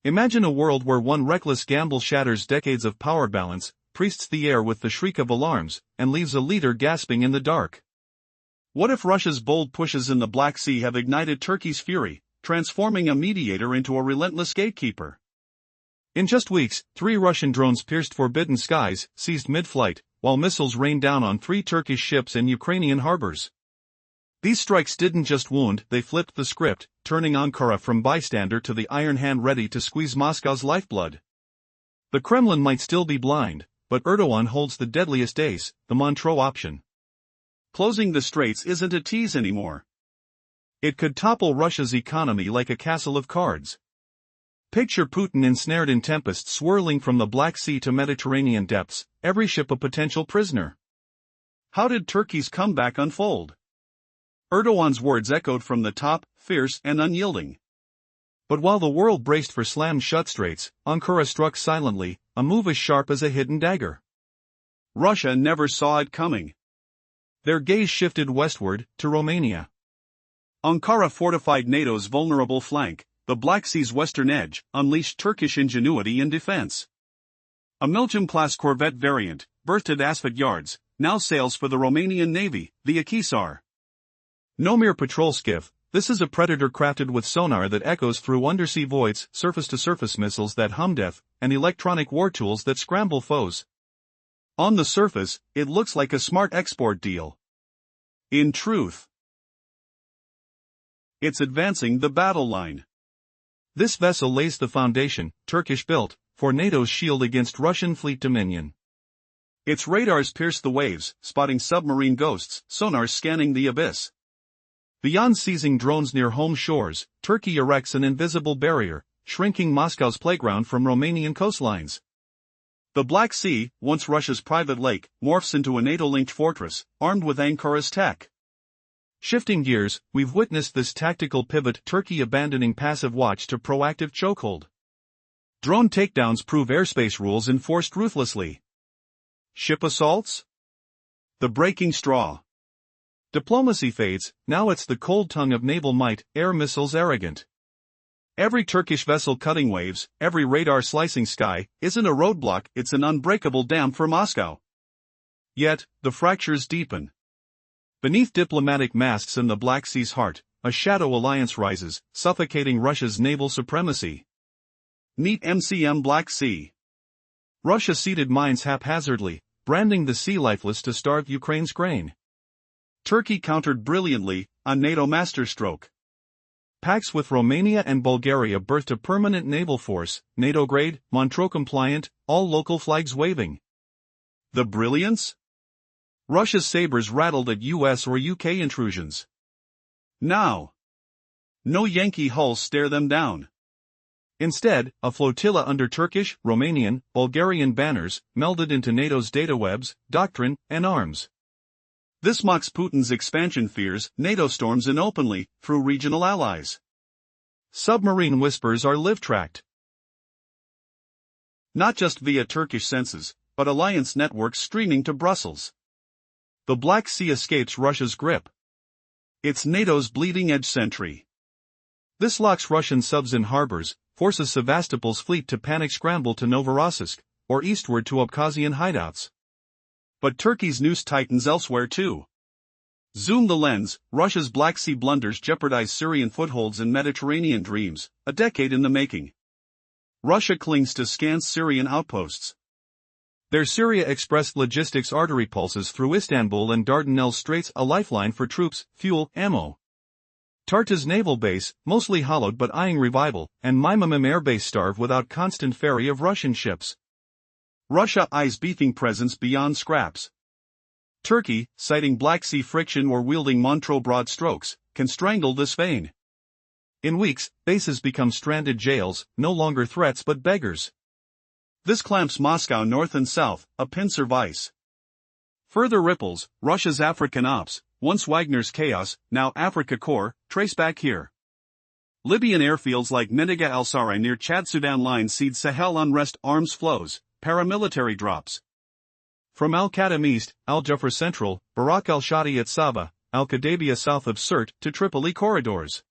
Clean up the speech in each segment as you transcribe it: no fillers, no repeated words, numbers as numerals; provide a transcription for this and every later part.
Imagine a world where one reckless gamble shatters decades of power balance, priests the air with the shriek of alarms, and leaves a leader gasping in the dark. What if Russia's bold pushes in the Black Sea have ignited Turkey's fury, transforming a mediator into a relentless gatekeeper? In just weeks, 3 Russian drones pierced forbidden skies, seized mid-flight, while missiles rained down on 3 Turkish ships in Ukrainian harbors. These strikes didn't just wound, they flipped the script, turning Ankara from bystander to the iron hand ready to squeeze Moscow's lifeblood. The Kremlin might still be blind, but Erdogan holds the deadliest ace, the Montreux option. Closing the straits isn't a tease anymore. It could topple Russia's economy like a castle of cards. Picture Putin ensnared in tempests swirling from the Black Sea to Mediterranean depths, every ship a potential prisoner. How did Turkey's comeback unfold? Erdogan's words echoed from the top, fierce and unyielding. But while the world braced for slammed-shut straits, Ankara struck silently, a move as sharp as a hidden dagger. Russia never saw it coming. Their gaze shifted westward, to Romania. Ankara fortified NATO's vulnerable flank, the Black Sea's western edge, unleashed Turkish ingenuity in defense. A Milgem-class corvette variant, berthed at Asfalt yards, now sails for the Romanian Navy, the Akhisar. No mere patrol skiff, this is a predator crafted with sonar that echoes through undersea voids, surface-to-surface missiles that hum death, and electronic war tools that scramble foes. On the surface, it looks like a smart export deal. In truth, it's advancing the battle line. This vessel lays the foundation, Turkish-built, for NATO's shield against Russian fleet dominion. Its radars pierce the waves, spotting submarine ghosts, sonars scanning the abyss. Beyond seizing drones near home shores, Turkey erects an invisible barrier, shrinking Moscow's playground from Romanian coastlines. The Black Sea, once Russia's private lake, morphs into a NATO-linked fortress, armed with Ankara's tech. Shifting gears, we've witnessed this tactical pivot, Turkey abandoning passive watch to proactive chokehold. Drone takedowns prove airspace rules enforced ruthlessly. Ship assaults? The breaking straw. Diplomacy fades, now it's the cold tongue of naval might, air missiles arrogant. Every Turkish vessel cutting waves, every radar slicing sky, isn't a roadblock, it's an unbreakable dam for Moscow. Yet, the fractures deepen. Beneath diplomatic masks in the Black Sea's heart, a shadow alliance rises, suffocating Russia's naval supremacy. Meet MCM Black Sea. Russia seeded mines haphazardly, branding the sea lifeless to starve Ukraine's grain. Turkey countered brilliantly, a NATO masterstroke. Pacts with Romania and Bulgaria birthed a permanent naval force, NATO-grade, Montreux-compliant, all local flags waving. The brilliance? Russia's sabers rattled at US or UK intrusions. Now, no Yankee hulls stare them down. Instead, a flotilla under Turkish, Romanian, Bulgarian banners, melded into NATO's data webs, doctrine, and arms. This mocks Putin's expansion fears, NATO storms in openly, through regional allies. Submarine whispers are live-tracked. Not just via Turkish senses, but alliance networks streaming to Brussels. The Black Sea escapes Russia's grip. It's NATO's bleeding-edge sentry. This locks Russian subs in harbors, forces Sevastopol's fleet to panic scramble to Novorossiysk, or eastward to Abkhazian hideouts. But Turkey's noose tightens elsewhere too. Zoom the lens, Russia's Black Sea blunders jeopardize Syrian footholds in Mediterranean dreams, a decade in the making. Russia clings to scant Syrian outposts. Their Syria Express logistics artery pulses through Istanbul and Dardanelles Straits, a lifeline for troops, fuel, ammo. Tartus naval base, mostly hollowed but eyeing revival, and Mimimim air base starve without constant ferry of Russian ships. Russia eyes beefing presence beyond scraps. Turkey, citing Black Sea friction or wielding Montreux broad strokes, can strangle this vein. In weeks, bases become stranded jails, no longer threats but beggars. This clamps Moscow north and south, a pincer vice. Further ripples, Russia's African ops, once Wagner's chaos, now Africa Corps, trace back here. Libyan airfields like Mediga al-Sarai near Chad-Sudan line seed Sahel unrest, arms flows, paramilitary drops. From Al-Khatam East, Al-Jafra Central, Barak al-Shadi at Saba, Al-Qadabiyah south of Sirte to Tripoli corridors.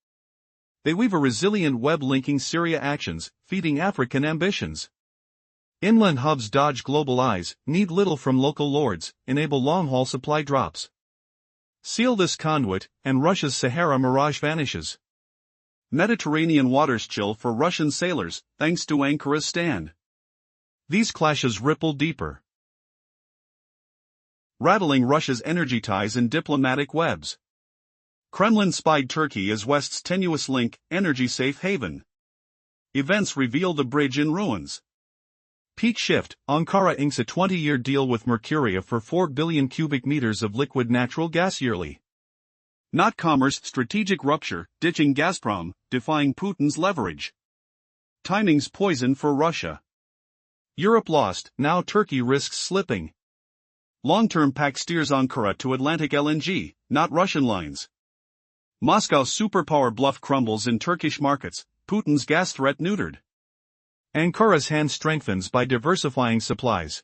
They weave a resilient web linking Syria actions, feeding African ambitions. Inland hubs dodge global eyes, need little from local lords, enable long-haul supply drops. Seal this conduit, and Russia's Sahara mirage vanishes. Mediterranean waters chill for Russian sailors, thanks to Ankara's stand. These clashes ripple deeper, rattling Russia's energy ties and diplomatic webs. Kremlin spied Turkey as West's tenuous link, energy safe haven. Events reveal the bridge in ruins. Peak shift, Ankara inks a 20-year deal with Mercuria for 4 billion cubic meters of liquid natural gas yearly. Not commerce, strategic rupture, ditching Gazprom, defying Putin's leverage. Timing's poison for Russia. Europe lost, now Turkey risks slipping. Long-term pact steers Ankara to Atlantic LNG, not Russian lines. Moscow's superpower bluff crumbles in Turkish markets, Putin's gas threat neutered. Ankara's hand strengthens by diversifying supplies.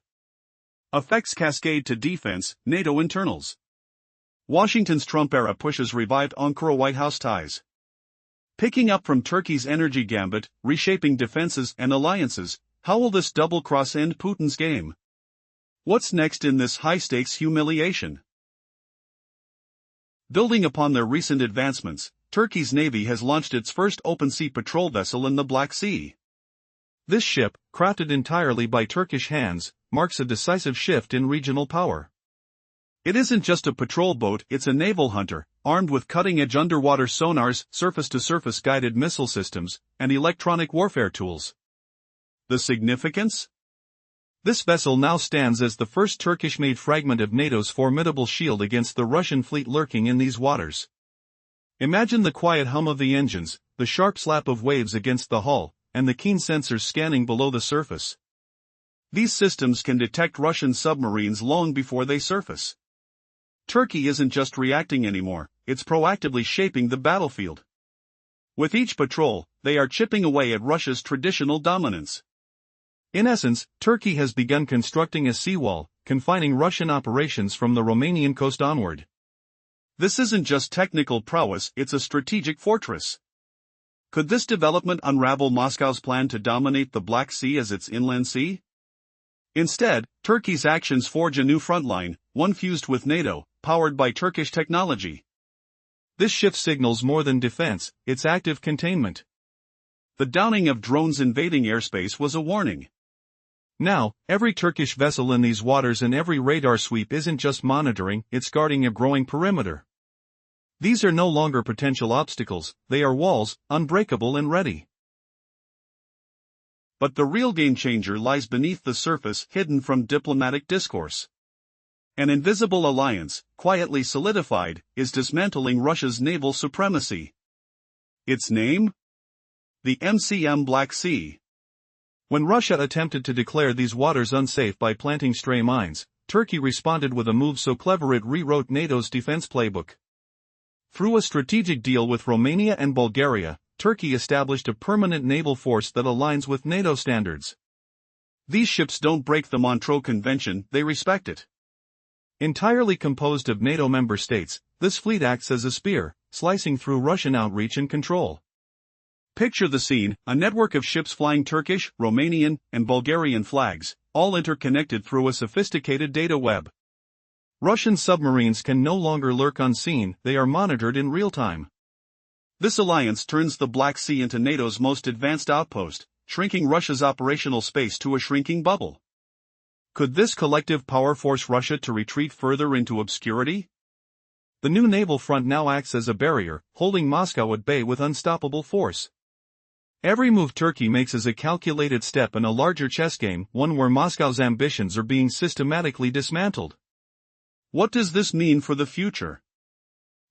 Effects cascade to defense, NATO internals. Washington's Trump era pushes revived Ankara-White House ties. Picking up from Turkey's energy gambit, reshaping defenses and alliances, how will this double-cross end Putin's game? What's next in this high-stakes humiliation? Building upon their recent advancements, Turkey's navy has launched its first open-sea patrol vessel in the Black Sea. This ship, crafted entirely by Turkish hands, marks a decisive shift in regional power. It isn't just a patrol boat, it's a naval hunter, armed with cutting-edge underwater sonars, surface-to-surface guided missile systems, and electronic warfare tools. The significance? This vessel now stands as the first Turkish-made fragment of NATO's formidable shield against the Russian fleet lurking in these waters. Imagine the quiet hum of the engines, the sharp slap of waves against the hull, and the keen sensors scanning below the surface. These systems can detect Russian submarines long before they surface. Turkey isn't just reacting anymore, it's proactively shaping the battlefield. With each patrol, they are chipping away at Russia's traditional dominance. In essence, Turkey has begun constructing a seawall, confining Russian operations from the Romanian coast onward. This isn't just technical prowess, it's a strategic fortress. Could this development unravel Moscow's plan to dominate the Black Sea as its inland sea? Instead, Turkey's actions forge a new front line, one fused with NATO, powered by Turkish technology. This shift signals more than defense, it's active containment. The downing of drones invading airspace was a warning. Now, every Turkish vessel in these waters and every radar sweep isn't just monitoring, it's guarding a growing perimeter. These are no longer potential obstacles, they are walls, unbreakable and ready. But the real game changer lies beneath the surface, hidden from diplomatic discourse. An invisible alliance, quietly solidified, is dismantling Russia's naval supremacy. Its name? The MCM Black Sea. When Russia attempted to declare these waters unsafe by planting stray mines, Turkey responded with a move so clever it rewrote NATO's defense playbook. Through a strategic deal with Romania and Bulgaria, Turkey established a permanent naval force that aligns with NATO standards. These ships don't break the Montreux Convention, they respect it. Entirely composed of NATO member states, this fleet acts as a spear, slicing through Russian outreach and control. Picture the scene, a network of ships flying Turkish, Romanian, and Bulgarian flags, all interconnected through a sophisticated data web. Russian submarines can no longer lurk unseen, they are monitored in real time. This alliance turns the Black Sea into NATO's most advanced outpost, shrinking Russia's operational space to a shrinking bubble. Could this collective power force Russia to retreat further into obscurity? The new naval front now acts as a barrier, holding Moscow at bay with unstoppable force. Every move Turkey makes is a calculated step in a larger chess game, one where Moscow's ambitions are being systematically dismantled. What does this mean for the future?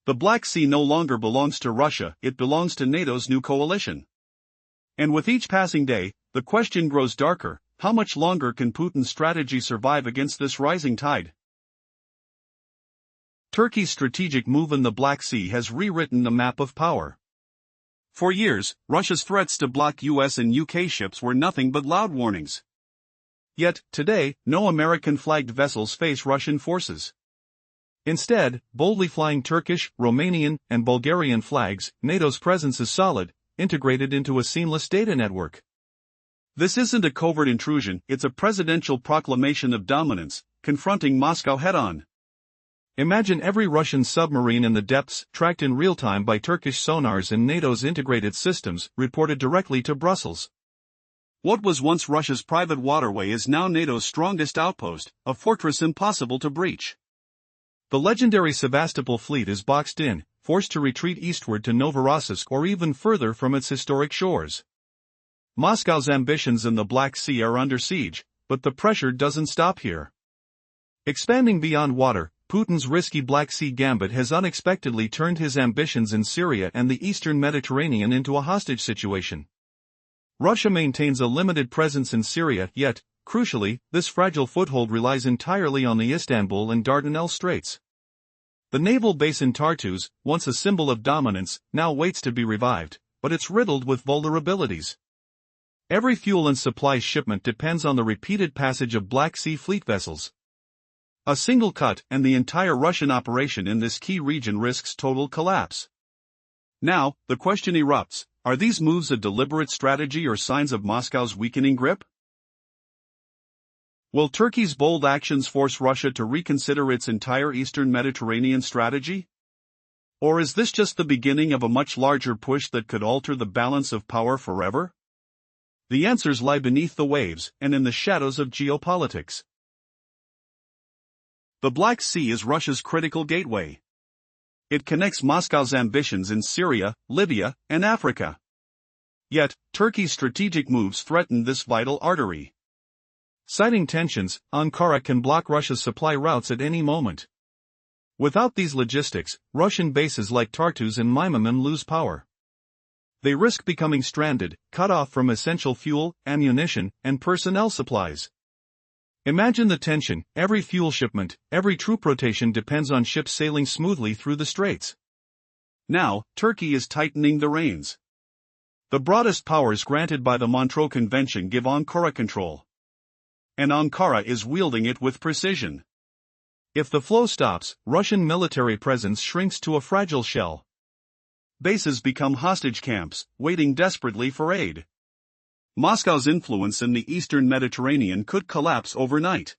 The Black Sea no longer belongs to Russia, it belongs to NATO's new coalition. And with each passing day, the question grows darker: how much longer can Putin's strategy survive against this rising tide? Turkey's strategic move in the Black Sea has rewritten the map of power. For years, Russia's threats to block US and UK ships were nothing but loud warnings. Yet, today, no American-flagged vessels face Russian forces. Instead, boldly flying Turkish, Romanian, and Bulgarian flags, NATO's presence is solid, integrated into a seamless data network. This isn't a covert intrusion, it's a presidential proclamation of dominance, confronting Moscow head-on. Imagine every Russian submarine in the depths, tracked in real time by Turkish sonars and NATO's integrated systems, reported directly to Brussels. What was once Russia's private waterway is now NATO's strongest outpost, a fortress impossible to breach. The legendary Sevastopol fleet is boxed in, forced to retreat eastward to Novorossiysk or even further from its historic shores. Moscow's ambitions in the Black Sea are under siege, but the pressure doesn't stop here. Expanding beyond water, Putin's risky Black Sea gambit has unexpectedly turned his ambitions in Syria and the eastern Mediterranean into a hostage situation. Russia maintains a limited presence in Syria, yet, crucially, this fragile foothold relies entirely on the Istanbul and Dardanelles Straits. The naval base in Tartus, once a symbol of dominance, now waits to be revived, but it's riddled with vulnerabilities. Every fuel and supply shipment depends on the repeated passage of Black Sea fleet vessels. A single cut and the entire Russian operation in this key region risks total collapse. Now, the question erupts, are these moves a deliberate strategy or signs of Moscow's weakening grip? Will Turkey's bold actions force Russia to reconsider its entire eastern Mediterranean strategy? Or is this just the beginning of a much larger push that could alter the balance of power forever? The answers lie beneath the waves and in the shadows of geopolitics. The Black Sea is Russia's critical gateway. It connects Moscow's ambitions in Syria, Libya, and Africa. Yet, Turkey's strategic moves threaten this vital artery. Citing tensions, Ankara can block Russia's supply routes at any moment. Without these logistics, Russian bases like Tartus and Maimaman lose power. They risk becoming stranded, cut off from essential fuel, ammunition, and personnel supplies. Imagine the tension, every fuel shipment, every troop rotation depends on ships sailing smoothly through the straits. Now, Turkey is tightening the reins. The broadest powers granted by the Montreux Convention give Ankara control. And Ankara is wielding it with precision. If the flow stops, Russian military presence shrinks to a fragile shell. Bases become hostage camps, waiting desperately for aid. Moscow's influence in the eastern Mediterranean could collapse overnight.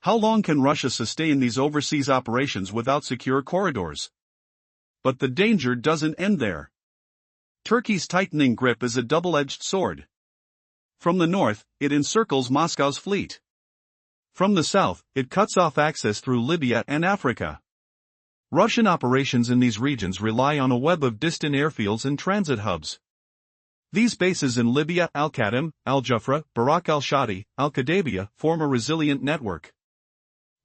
How long can Russia sustain these overseas operations without secure corridors? But the danger doesn't end there. Turkey's tightening grip is a double-edged sword. From the north, it encircles Moscow's fleet. From the south, it cuts off access through Libya and Africa. Russian operations in these regions rely on a web of distant airfields and transit hubs. These bases in Libya, Al-Qadim, Al-Jufra, Barak al-Shadi, Al-Qadabiyah, form a resilient network.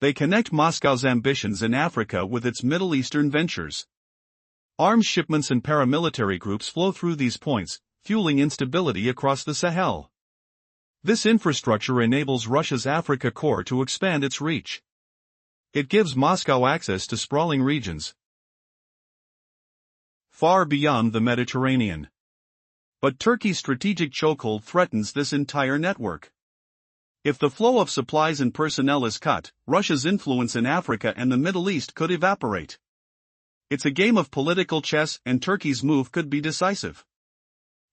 They connect Moscow's ambitions in Africa with its Middle Eastern ventures. Arms shipments and paramilitary groups flow through these points, fueling instability across the Sahel. This infrastructure enables Russia's Africa Corps to expand its reach. It gives Moscow access to sprawling regions far beyond the Mediterranean. But Turkey's strategic chokehold threatens this entire network. If the flow of supplies and personnel is cut, Russia's influence in Africa and the Middle East could evaporate. It's a game of political chess, and Turkey's move could be decisive.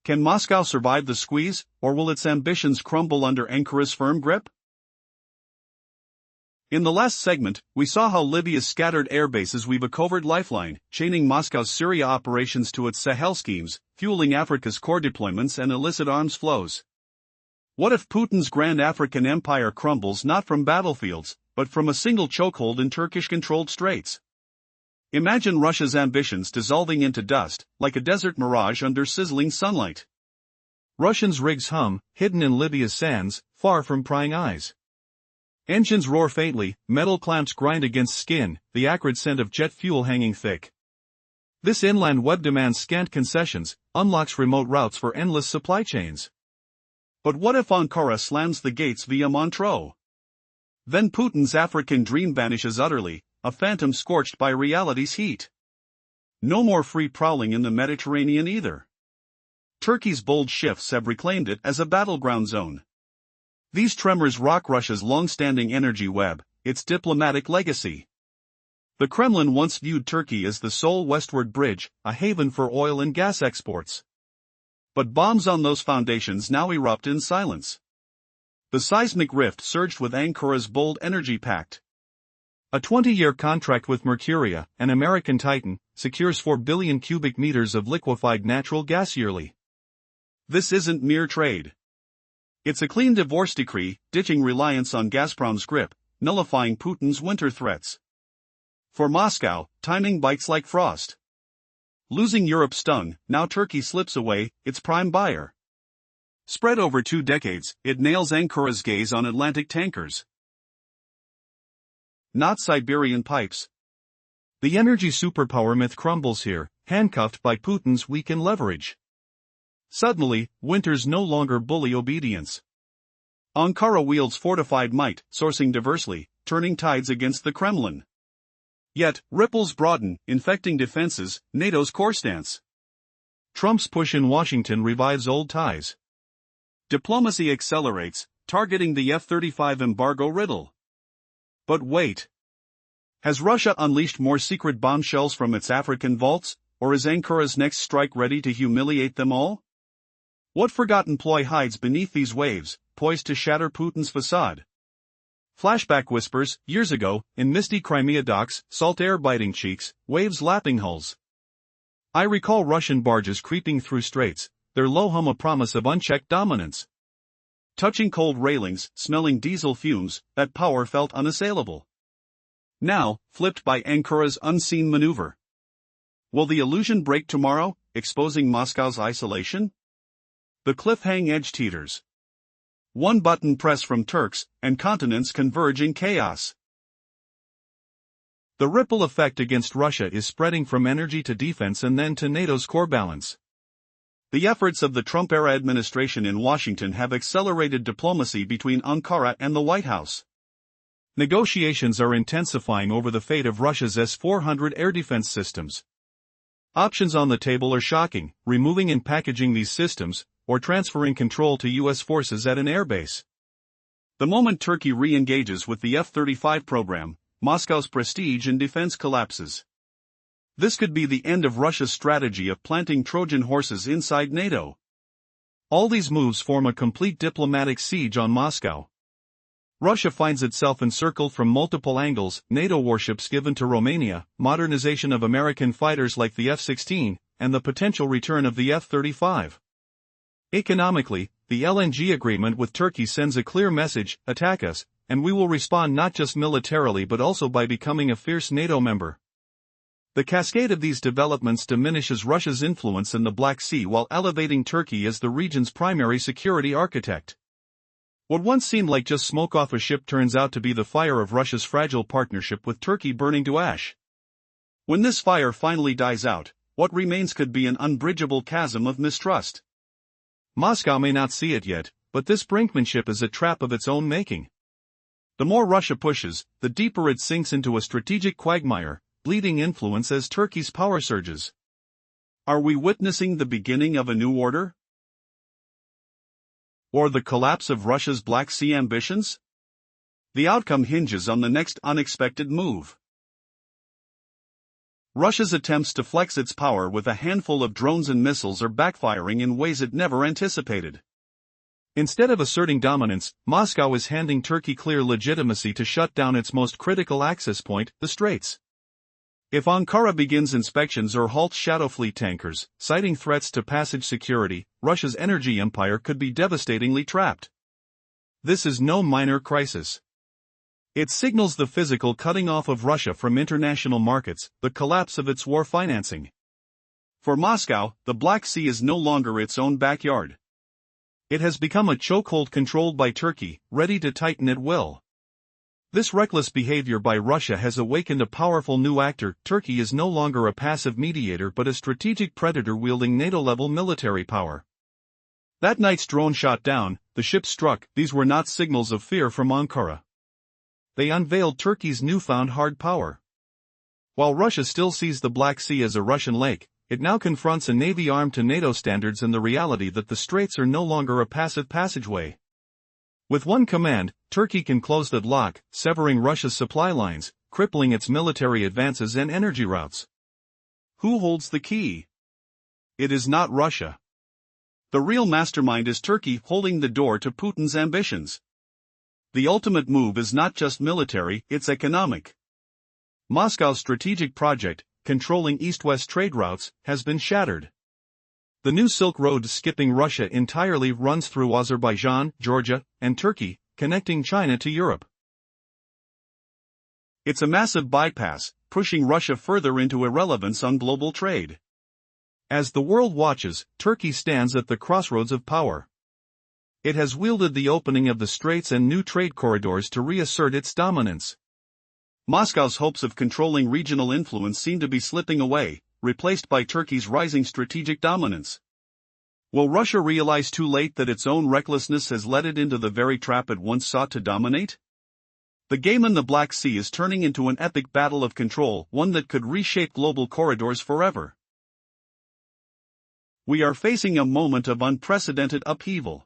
Can Moscow survive the squeeze, or will its ambitions crumble under Ankara's firm grip? In the last segment, we saw how Libya's scattered air bases weave a covert lifeline, chaining Moscow's Syria operations to its Sahel schemes, fueling Africa's core deployments and illicit arms flows. What if Putin's grand African empire crumbles not from battlefields, but from a single chokehold in Turkish-controlled straits? Imagine Russia's ambitions dissolving into dust, like a desert mirage under sizzling sunlight. Russians' rigs hum, hidden in Libya's sands, far from prying eyes. Engines roar faintly, metal clamps grind against skin, the acrid scent of jet fuel hanging thick. This inland web demands scant concessions, unlocks remote routes for endless supply chains. But what if Ankara slams the gates via Montreux? Then Putin's African dream vanishes utterly, a phantom scorched by reality's heat. No more free prowling in the Mediterranean either. Turkey's bold shifts have reclaimed it as a battleground zone. These tremors rock Russia's long-standing energy web, its diplomatic legacy. The Kremlin once viewed Turkey as the sole westward bridge, a haven for oil and gas exports. But bombs on those foundations now erupt in silence. The seismic rift surged with Ancora's bold energy pact. A 20-year contract with Mercuria, an American titan, secures 4 billion cubic meters of liquefied natural gas yearly. This isn't mere trade. It's a clean divorce decree, ditching reliance on Gazprom's grip, nullifying Putin's winter threats. For Moscow, timing bites like frost. Losing Europe stung, now Turkey slips away, its prime buyer. Spread over 2 decades, it nails Ancora's gaze on Atlantic tankers. Not Siberian pipes. The energy superpower myth crumbles here, handcuffed by Putin's weakened leverage. Suddenly, winters no longer bully obedience. Ankara wields fortified might, sourcing diversely, turning tides against the Kremlin. Yet, ripples broaden, infecting defenses, NATO's core stance. Trump's push in Washington revives old ties. Diplomacy accelerates, targeting the F-35 embargo riddle. But wait. Has Russia unleashed more secret bombshells from its African vaults, or is Ankara's next strike ready to humiliate them all? What forgotten ploy hides beneath these waves, poised to shatter Putin's facade? Flashback whispers, years ago, in misty Crimea docks, salt air biting cheeks, waves lapping hulls. I recall Russian barges creeping through straits, their low hum a promise of unchecked dominance. Touching cold railings, smelling diesel fumes, that power felt unassailable. Now, flipped by Ankara's unseen maneuver. Will the illusion break tomorrow, exposing Moscow's isolation? The cliff-hang edge teeters. One button press from Turks, and continents converge in chaos. The ripple effect against Russia is spreading from energy to defense and then to NATO's core balance. The efforts of the Trump-era administration in Washington have accelerated diplomacy between Ankara and the White House. Negotiations are intensifying over the fate of Russia's S-400 air defense systems. Options on the table are shocking: removing and packaging these systems, or transferring control to U.S. forces at an airbase. The moment Turkey re-engages with the F-35 program, Moscow's prestige in defense collapses. This could be the end of Russia's strategy of planting Trojan horses inside NATO. All these moves form a complete diplomatic siege on Moscow. Russia finds itself encircled from multiple angles: NATO warships given to Romania, modernization of American fighters like the F-16, and the potential return of the F-35. Economically, the LNG agreement with Turkey sends a clear message: attack us, and we will respond not just militarily but also by becoming a fierce NATO member. The cascade of these developments diminishes Russia's influence in the Black Sea while elevating Turkey as the region's primary security architect. What once seemed like just smoke off a ship turns out to be the fire of Russia's fragile partnership with Turkey burning to ash. When this fire finally dies out, what remains could be an unbridgeable chasm of mistrust. Moscow may not see it yet, but this brinkmanship is a trap of its own making. The more Russia pushes, the deeper it sinks into a strategic quagmire, bleeding influence as Turkey's power surges. Are we witnessing the beginning of a new order? Or the collapse of Russia's Black Sea ambitions? The outcome hinges on the next unexpected move. Russia's attempts to flex its power with a handful of drones and missiles are backfiring in ways it never anticipated. Instead of asserting dominance, Moscow is handing Turkey clear legitimacy to shut down its most critical access point, the Straits. If Ankara begins inspections or halts shadow fleet tankers, citing threats to passage security, Russia's energy empire could be devastatingly trapped. This is no minor crisis. It signals the physical cutting off of Russia from international markets, the collapse of its war financing. For Moscow, the Black Sea is no longer its own backyard. It has become a chokehold controlled by Turkey, ready to tighten at will. This reckless behavior by Russia has awakened a powerful new actor. Turkey is no longer a passive mediator but a strategic predator wielding NATO-level military power. That night's drone shot down, the ship struck. These were not signals of fear from Ankara. They unveiled Turkey's newfound hard power. While Russia still sees the Black Sea as a Russian lake, it now confronts a navy armed to NATO standards and the reality that the Straits are no longer a passive passageway. With one command, Turkey can close that lock, severing Russia's supply lines, crippling its military advances and energy routes. Who holds the key? It is not Russia. The real mastermind is Turkey holding the door to Putin's ambitions. The ultimate move is not just military, it's economic. Moscow's strategic project, controlling east-west trade routes, has been shattered. The new Silk Road skipping Russia entirely runs through Azerbaijan, Georgia, and Turkey, connecting China to Europe. It's a massive bypass, pushing Russia further into irrelevance on global trade. As the world watches, Turkey stands at the crossroads of power. It has wielded the opening of the straits and new trade corridors to reassert its dominance. Moscow's hopes of controlling regional influence seem to be slipping away, replaced by Turkey's rising strategic dominance. Will Russia realize too late that its own recklessness has led it into the very trap it once sought to dominate? The game in the Black Sea is turning into an epic battle of control, one that could reshape global corridors forever. We are facing a moment of unprecedented upheaval.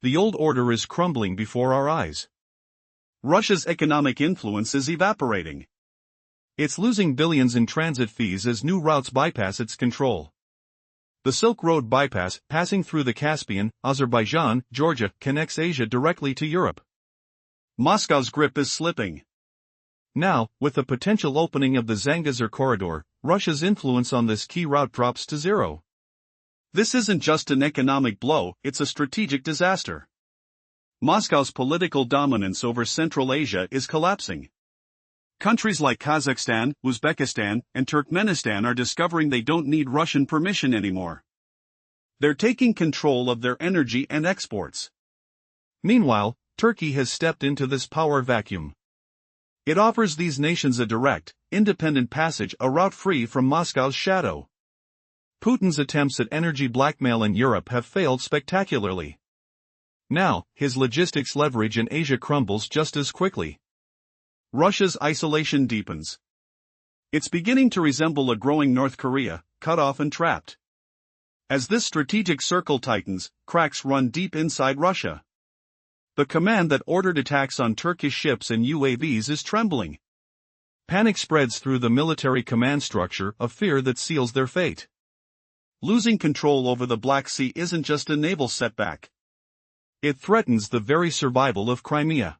The old order is crumbling before our eyes. Russia's economic influence is evaporating. It's losing billions in transit fees as new routes bypass its control. The Silk Road bypass, passing through the Caspian, Azerbaijan, Georgia, connects Asia directly to Europe. Moscow's grip is slipping. Now, with the potential opening of the Zangezur corridor, Russia's influence on this key route drops to zero. This isn't just an economic blow, it's a strategic disaster. Moscow's political dominance over Central Asia is collapsing. Countries like Kazakhstan, Uzbekistan, and Turkmenistan are discovering they don't need Russian permission anymore. They're taking control of their energy and exports. Meanwhile, Turkey has stepped into this power vacuum. It offers these nations a direct, independent passage, a route free from Moscow's shadow. Putin's attempts at energy blackmail in Europe have failed spectacularly. Now, his logistics leverage in Asia crumbles just as quickly. Russia's isolation deepens. It's beginning to resemble a growing North Korea, cut off and trapped. As this strategic circle tightens, cracks run deep inside Russia. The command that ordered attacks on Turkish ships and UAVs is trembling. Panic spreads through the military command structure, a fear that seals their fate. Losing control over the Black Sea isn't just a naval setback. It threatens the very survival of Crimea.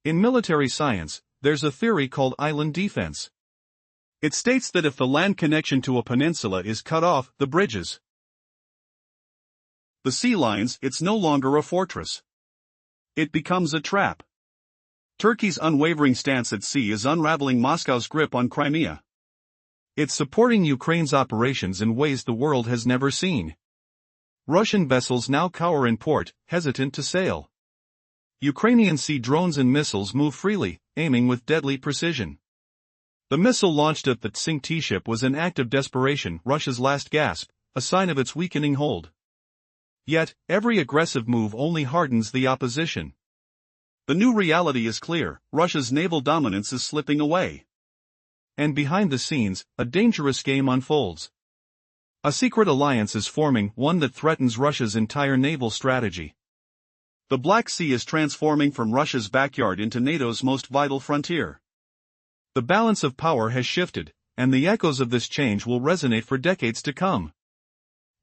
In military science, there's a theory called island defense. It states that if the land connection to a peninsula is cut off, the bridges, the sea lines, it's no longer a fortress. It becomes a trap. Turkey's unwavering stance at sea is unraveling Moscow's grip on Crimea. It's supporting Ukraine's operations in ways the world has never seen. Russian vessels now cower in port, hesitant to sail. Ukrainian sea drones and missiles move freely, aiming with deadly precision. The missile launched at the Tsing ship was an act of desperation, Russia's last gasp, a sign of its weakening hold. Yet, every aggressive move only hardens the opposition. The new reality is clear: Russia's naval dominance is slipping away. And behind the scenes, a dangerous game unfolds. A secret alliance is forming, one that threatens Russia's entire naval strategy. The Black Sea is transforming from Russia's backyard into NATO's most vital frontier. The balance of power has shifted, and the echoes of this change will resonate for decades to come.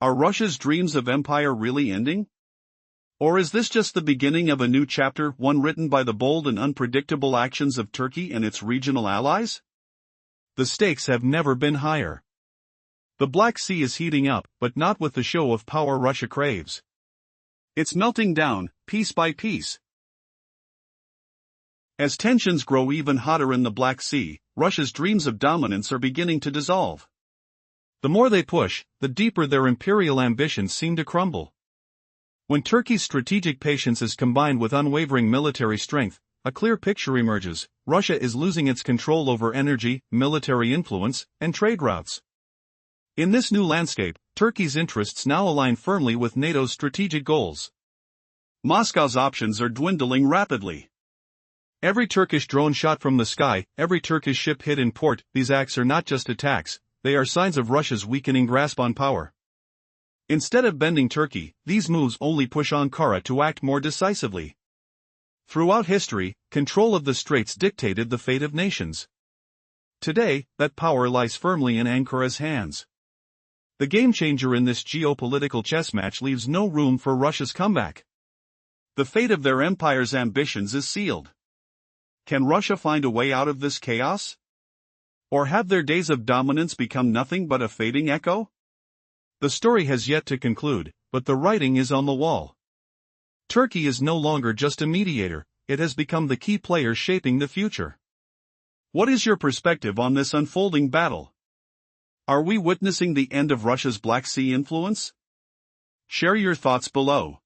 Are Russia's dreams of empire really ending? Or is this just the beginning of a new chapter, one written by the bold and unpredictable actions of Turkey and its regional allies? The stakes have never been higher. The Black Sea is heating up, but not with the show of power Russia craves. It's melting down, piece by piece. As tensions grow even hotter in the Black Sea, Russia's dreams of dominance are beginning to dissolve. The more they push, the deeper their imperial ambitions seem to crumble. When Turkey's strategic patience is combined with unwavering military strength, a clear picture emerges: Russia is losing its control over energy, military influence, and trade routes. In this new landscape, Turkey's interests now align firmly with NATO's strategic goals. Moscow's options are dwindling rapidly. Every Turkish drone shot from the sky, every Turkish ship hit in port, these acts are not just attacks, they are signs of Russia's weakening grasp on power. Instead of bending Turkey, these moves only push Ankara to act more decisively. Throughout history, control of the straits dictated the fate of nations. Today, that power lies firmly in Ankara's hands. The game-changer in this geopolitical chess match leaves no room for Russia's comeback. The fate of their empire's ambitions is sealed. Can Russia find a way out of this chaos? Or have their days of dominance become nothing but a fading echo? The story has yet to conclude, but the writing is on the wall. Turkey is no longer just a mediator, it has become the key player shaping the future. What is your perspective on this unfolding battle? Are we witnessing the end of Russia's Black Sea influence? Share your thoughts below.